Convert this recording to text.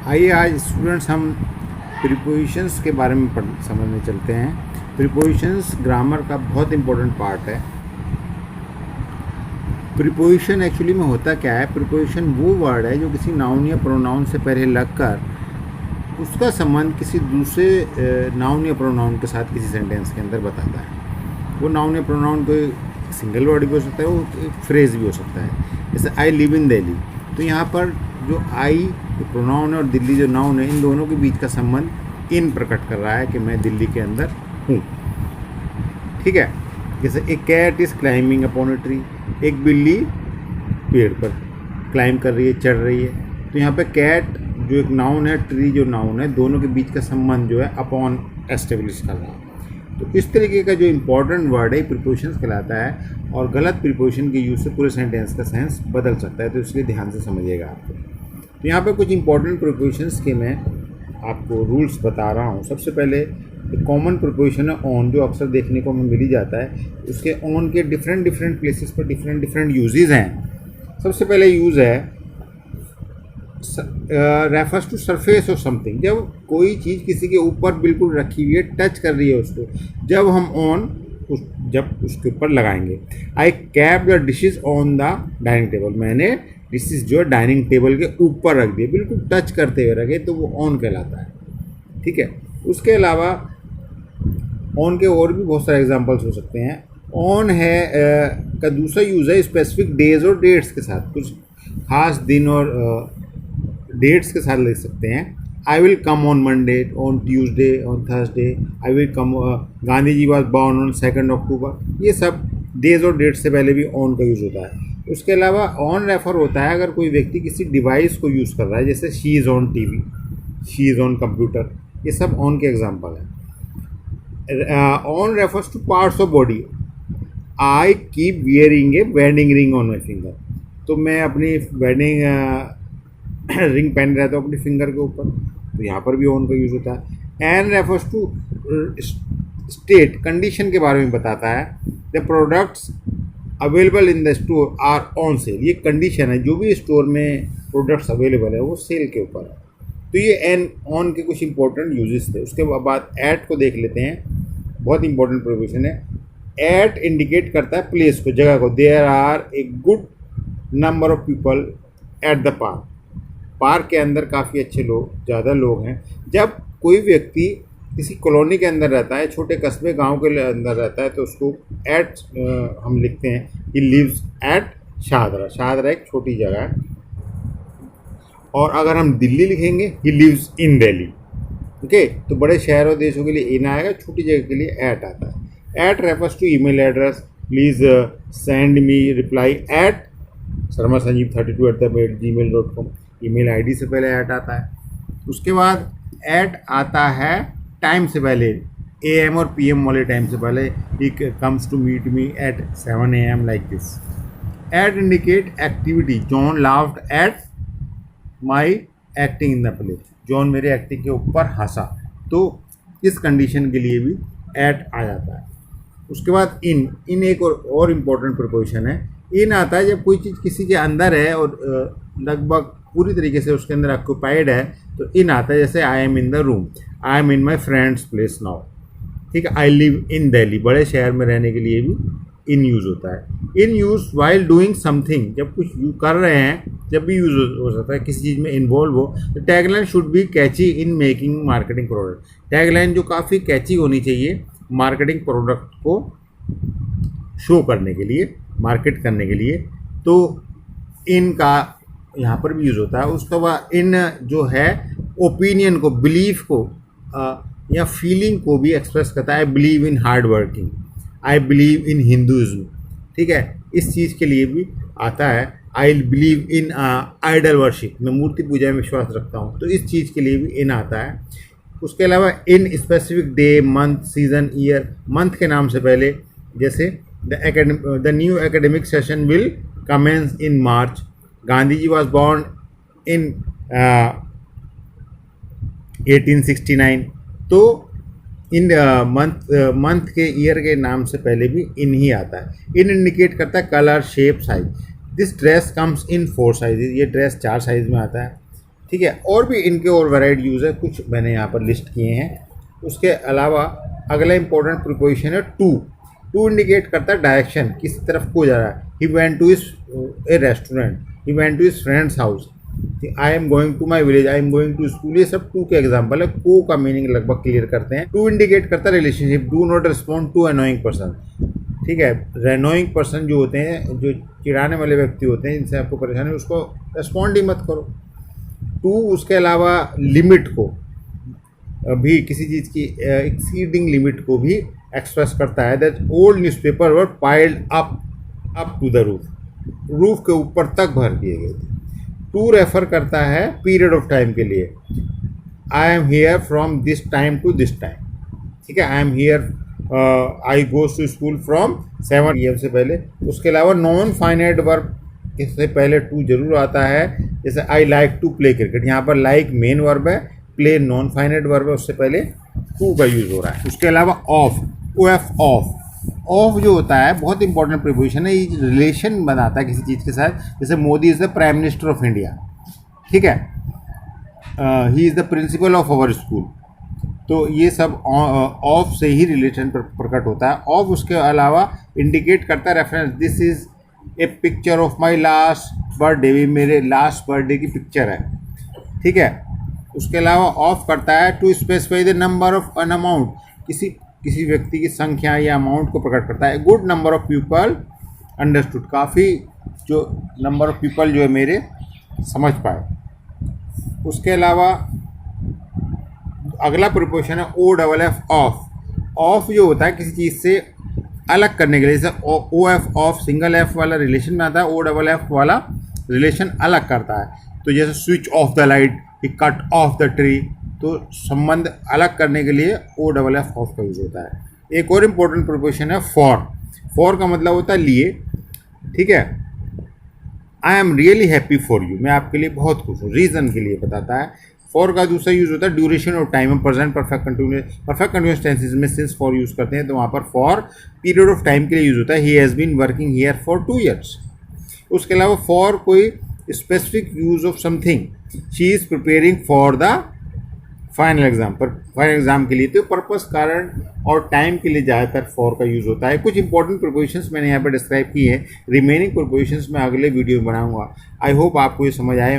आइए आज स्टूडेंट्स हम प्रीपोजिशंस के बारे में समझने चलते हैं। प्रीपोजिशंस ग्रामर का बहुत इंपॉर्टेंट पार्ट है। प्रीपोजिशन एक्चुअली में होता क्या है? प्रीपोजिशन वो वर्ड है जो किसी नाउन या प्रोनाउन से पहले लगकर उसका संबंध किसी दूसरे नाउन या प्रोनाउन के साथ किसी सेंटेंस के अंदर बताता है। वो नाउन या प्रोनाउन कोई सिंगल वर्ड भी हो सकता है, वो एक फ्रेज भी हो सकता है। जैसे आई लिव इन दिल्ली, तो यहाँ पर जो आई जो प्रोनाउन है और दिल्ली जो नाउन है, इन दोनों के बीच का संबंध इन प्रकट कर रहा है कि मैं दिल्ली के अंदर हूँ। ठीक है। जैसे a cat is climbing upon a tree, एक बिल्ली पेड़ पर क्लाइंब कर रही है, चढ़ रही है। तो यहाँ पे कैट जो एक नाउन है, ट्री जो नाउन है, दोनों के बीच का संबंध जो है अपॉन एस्टेब्लिश कर रहा है। तो इस तरीके का जो इम्पोर्टेंट वर्ड है प्रीपोजिशंस कहलाता है, और गलत प्रीपोजिशन के यूज़ से पूरे सेंटेंस का सेंस बदल सकता है। तो इसलिए ध्यान से समझिएगा आपको। तो यहाँ पे कुछ इंपॉर्टेंट प्रीपोजिशंस के मैं आपको रूल्स बता रहा हूँ। सबसे पहले एक कॉमन प्रीपोजिशन है ऑन, जो अक्सर देखने को हमें मिल ही जाता है। उसके ऑन के डिफरेंट प्लेसेस पर डिफरेंट यूजेस हैं। सबसे पहले यूज़ है refers to surface of something, जब कोई चीज़ किसी के ऊपर बिल्कुल रखी हुई है, टच कर रही है उसको, जब हम ऑन जब उसके ऊपर लगाएंगे। I kept the dishes on the dining table, मैंने डिशेज जो है डाइनिंग टेबल के ऊपर रख दिए, बिल्कुल टच करते हुए रखे, तो वो ऑन कहलाता है। ठीक है। उसके अलावा ऑन के और भी बहुत सारे एग्जांपल्स हो सकते हैं। ऑन है का दूसरा यूज़ है स्पेसिफिक डेज और डेट्स के साथ, कुछ खास दिन और डेट्स के साथ लिख सकते हैं। I will come on Monday, on Tuesday, on Thursday, I will come, Gandhi ji was born on 2 October. ये सब डेज और डेट से पहले भी ऑन का यूज़ होता है। उसके अलावा ऑन रेफर होता है अगर कोई व्यक्ति किसी डिवाइस को यूज़ कर रहा है, जैसे she is on TV, she is on computer, ये सब ऑन के एग्जाम्पल हैं। On refers two parts of body, I keep wearing A wedding ring on my finger, तो मैं अपनी वेडिंग रिंग पहन रहता हूँ अपनी फिंगर के ऊपर, तो यहाँ पर भी ऑन का यूज़ होता है। On refers to state, condition के बारे में बताता है। The products available in the store are on sale, ये कंडीशन है, जो भी स्टोर में प्रोडक्ट्स अवेलेबल है वो सेल के ऊपर है। तो ये एन ऑन के कुछ इंपॉर्टेंट यूजेस थे। उसके बाद एट को देख लेते हैं, बहुत इंपॉर्टेंट प्रोविजन है। एट इंडिकेट करता है प्लेस को, जगह को। There are a good number of people at the park, park के अंदर काफ़ी अच्छे लोग, ज़्यादा लोग हैं। जब कोई व्यक्ति किसी कॉलोनी के अंदर रहता है, छोटे कस्बे गांव के अंदर रहता है, तो उसको एट हम लिखते हैं he lives at Shahdara. Shahdara एक छोटी जगह है। और अगर हम दिल्ली लिखेंगे he lives in Delhi. Okay, तो बड़े शहर और देशों के लिए इन आएगा, छोटी जगह के लिए एट आता है। At refers to email address, please send me reply at sarmasanjeev32@gmail.com, email ID से पहले ऐट आता है। उसके बाद ऐट आता है टाइम से पहले, AM और PM वाले टाइम से पहले। He comes to meet me at 7 AM like this. At indicate activity, John laughed at my acting in the play, John मेरे एक्टिंग के ऊपर हंसा, तो इस कंडीशन के लिए भी ऐट आ जाता है। उसके बाद इन एक और इम्पोर्टेंट प्रीपोजिशन है। इन आता है जब कोई चीज़ किसी के अंदर है और लगभग पूरी तरीके से उसके अंदर ऑक्यूपाइड है, तो इन आता है। जैसे I am in the room, I am in my friends place now. ठीक है। आई लिव इन दिल्ली, बड़े शहर में रहने के लिए भी इन यूज़ होता है। इन यूज़ वाइल डूइंग समथिंग, जब कुछ कर रहे हैं, जब भी यूज़ हो सकता है, किसी चीज़ में इन्वॉल्व हो। तो tagline should be catchy in making marketing product, tagline जो काफ़ी कैची होनी चाहिए मार्केटिंग प्रोडक्ट को शो करने के लिए, मार्केट करने के लिए। तो इन का यहाँ पर भी यूज़ होता है। उसके बाद इन जो है ओपिनियन को, बिलीफ को या फीलिंग को भी एक्सप्रेस करता है। I believe in hard working, I believe in Hinduism. ठीक है। इस चीज़ के लिए भी आता है। I believe in idol worship, मैं मूर्ति पूजा में विश्वास रखता हूँ, तो इस चीज़ के लिए भी इन आता है। उसके अलावा in specific day, month, season, year, month के नाम से पहले, जैसे the new academic session will commence in March, Gandhi ji was born in 1869, तो इन मंथ के, ईयर के नाम से पहले भी इन ही आता है। इन इंडिकेट करता है colour, shape, size. This dress comes in 4 sizes, ये ड्रेस 4 साइज में आता है। ठीक है, और भी इनके और वैरायटी यूज़ है, कुछ मैंने यहाँ पर लिस्ट किए हैं। उसके अलावा अगला इंपॉर्टेंट प्रीपोजिशन है टू। टू इंडिकेट करता है डायरेक्शन, किसी तरफ को जा रहा है। He went to a restaurant, he went to his friends house, I am going to my village, I am going to school, ये सब टू के एग्जाम्पल है। को का मीनिंग लगभग क्लियर करते हैं। टू इंडिकेट करता है relationship, do not respond to annoying person. ठीक है, अनोइंग पर्सन जो होते हैं, जो चिढ़ाने वाले व्यक्ति होते हैं, जिनसे आपको परेशानी, उसको रिस्पॉन्ड ही मत करो। टू उसके अलावा लिमिट को भी, किसी चीज़ की एक्सीडिंग लिमिट को भी एक्सप्रेस करता है। That old newspaper were piled up to the roof, roof के ऊपर तक भर दिए गए थे। टू रेफर करता है पीरियड ऑफ टाइम के लिए। I am here from this time to this time. ठीक है, I am here, I goes to school from 7 PM से पहले। उसके अलावा नॉन फाइनाइट वर्ब, इससे पहले टू जरूर आता है। जैसे I like to play cricket, यहाँ पर लाइक मेन वर्ब है, प्ले नॉन फाइनाइट वर्ब है, उससे पहले टू का यूज़ हो रहा है। उसके अलावा ऑफ, ऑफ ऑफ जो होता है बहुत इंपॉर्टेंट प्रीपोजिशन है। ये रिलेशन बनाता है किसी चीज़ के साथ। जैसे Modi is the prime minister of India, ठीक है, he is the principal of our school. तो ये सब ऑफ से ही रिलेशन प्रकट होता है। ऑफ उसके अलावा इंडिकेट करता है reference, this is a picture of my last birthday, भी मेरे लास्ट बर्थडे की पिक्चर है। ठीक है, उसके अलावा ऑफ करता है to specify the number of an amount, किसी व्यक्ति की संख्या या अमाउंट को प्रकट करता है। Good number of people understood, काफ़ी जो नंबर ऑफ पीपल जो है मेरे समझ पाए। उसके अलावा अगला प्रीपोजिशन है O double F, off. Off जो होता है किसी चीज़ से अलग करने के लिए, जैसे O F of single F वाला रिलेशन में आता है, ओ डबल एफ वाला रिलेशन अलग करता है। तो जैसे switch off the light, cut off the tree, तो संबंध अलग करने के लिए ओ डबल एफ ऑफ का यूज होता है। एक और इम्पोर्टेंट प्रीपोजिशन है फॉर। फॉर का मतलब होता है लिए। ठीक है, I am really happy for you, मैं आपके लिए बहुत खुश हूँ, रीज़न के लिए बताता है। फॉर का दूसरा यूज़ होता है ड्यूरेशन ऑफ टाइम। हम प्रेजेंट परफेक्ट कंटिन्यूस टेंसेस में सिंस फॉर यूज़ करते हैं, तो वहाँ पर फॉर पीरियड ऑफ टाइम के लिए यूज़ होता है। He has been working here for 2 years। उसके अलावा फॉर कोई specific use of something, she is preparing for the final exam, पर फाइनल एग्जाम के लिए। तो पर्पस, कारण और टाइम के लिए ज़्यादातर फॉर का यूज़ होता है। कुछ इंपॉर्टेंट प्रीपोजिशंस मैंने यहाँ पर डिस्क्राइब की है, रिमेनिंग प्रीपोजिशंस मैं अगले वीडियो में बनाऊंगा। आई होप आपको ये समझ आए।